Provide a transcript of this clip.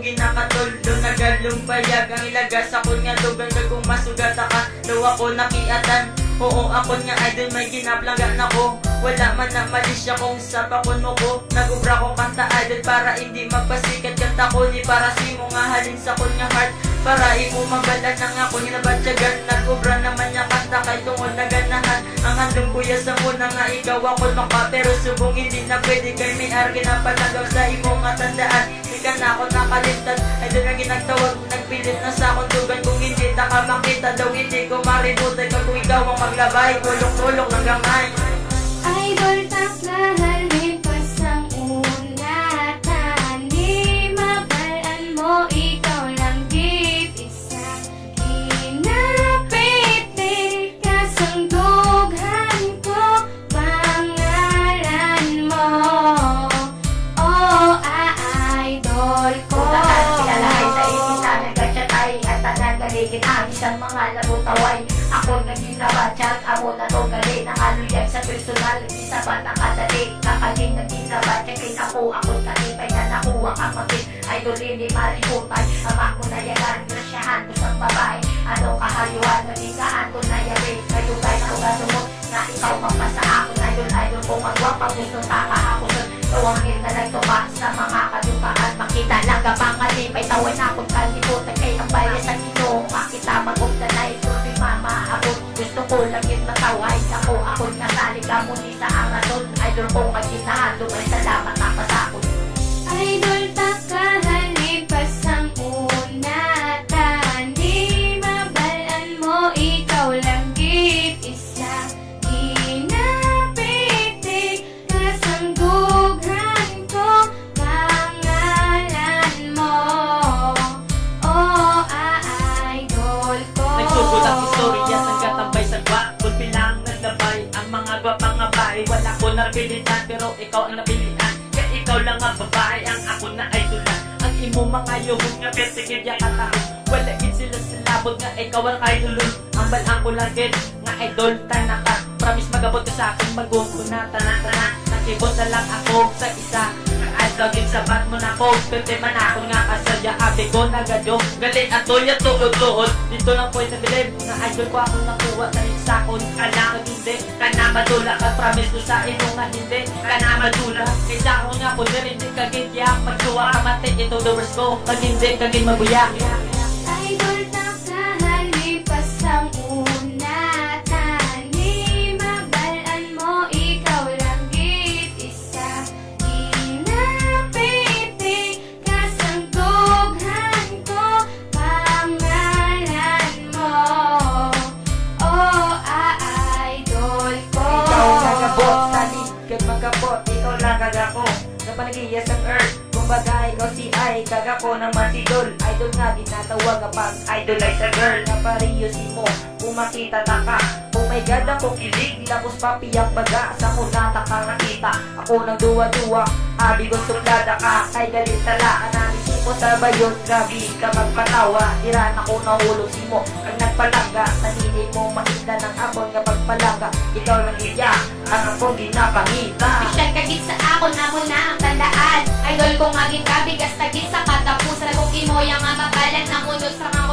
Ginakatuldo nagalumpayag ang ilagas ako nga lugan kung masugat ka daw ako nakiatan. Oo ako nga idol may ginaplangan ako. Wala man na mali siya kung sa pakon mo ko. Nagubra ko kanta idol para hindi magpasikat kanta ko. Di para si mo nga halin sa kon nga heart. Para imo magalan ng ako hinabatyagan. Nagubra naman niya kanta kay tungod na ganahan. Ang handong kuya sa muna nga ikaw ako maka. Pero subong hindi na pwede kay may argi na palagaw sa imo nga tandaan. Ka na ako nakalimtan, ay doon na ginagtawag. Nagpilit na sa akong dugan. Kung hindi na ka makita daw hindi ko maributan. Kung ikaw ang maglabay, tulong-tulong ng gamay. Idol taklahan, lipas ang una. Tani, mabalaan mo, ikaw lang git isa. Kinapiti, kasandughan ko, pangalan mo. Oh, idol ko. Lahat pinalahay sa ikisan, nagkatsatay at tanagaligin ang isang mga labutaway. Ako naging nabatsag, ako na to gali. Nangaluyag sa personal, isa ba nakadali. Kakaling naging nabatsag, kay ako kalipay na nakuha kang maging. Idol hindi mariputay, ama ko na yagan, grasyahan ko sang babae. Ano kahayuan, nagigaan ko na yari. Kayo kay ako ganumot, na ikaw magpasa ako. Idol ko magwapa, gusto taka ako nun. Tuwangin na nagtupa sa mga kadupaan. Makita lang ka pangalipay, tawan akong kalimutan. Kay ang bayan sa ginoo, makita magugdanay. Tuloy mama ako, gusto ko lang yung mataway. Ako nasali ka muli sa angason. Idol ko magkinahan, lumay salamat nakasakot. Idol taklahan, lipas ang una. Tani, mabalaan mo, ikaw lang git isa. Kinapiti, kasandughan ko, pangalan mo. Oh, idol ko. Nagsugod ang istorya, nagkatambay sa gwapon. Bilang naglabay, ang mga gwapang abay. Wala ko napilitan, pero ikaw ang napilitan. Kaya ikaw lang ang babae, ang ako na idolan. Ang imo mga yuhong nga persigid ya katahon. Wala gid sila sa labot nga ikaw ang idolon. Ang balang ko lang gid nga idol tanaka. Promise magabot ka sa akin, magungko na tanan-tanan. Nakibot na lang ako sa isa. Gagin sabat mo na ko, pwede man ako nga kasadya. Abi ko nagadyo, galing atol ya tuod-tuod. Dito lang po'y nabilib, nga idol ko ako nakuha. Dahil sa akon, kana hindi, kana madula ka. Promise ko sa ino nga hindi, kana madula. Kaysa ako nga po, hindi kagin yak. Magsuwa ka mati, ito the worst ko. Pag hindi, kagin mabuya. Idol taklahan, lipas ang una. Tani, mabalaan mo, ikaw lang git isa. Kinapiti, kasandughan ko, pangalan mo. Oh, idol ko. Ikaw nagabot, salig kag magkabot. Ikaw lang kagako, napanagiya sa earth. Kumbaga ikaw si ay kagako ng matidol. Idol nga ginatawag kapag idolize sa girl. Napariyo si mo, kung makita taka. Oh my god ako kilig, lapos papiyak baga. Sa kunata ka nakita, ako nang duwa-duwa. Abi ko suplada ka, ay galit tala. Analisin ko sa bayon, grabe ka magpatawa. Diran ako nahulog si mo, ang nagpalangga. Nanili mo makita ng abon nga pagpalangga. Ikaw lang iya, ang akong ginapangita. Special kagit sa ako na mo na ang tandaan. Idol ko nga gikabigas tagit sa katapusan. Kung imo yang nga mabalan na mundo sa mga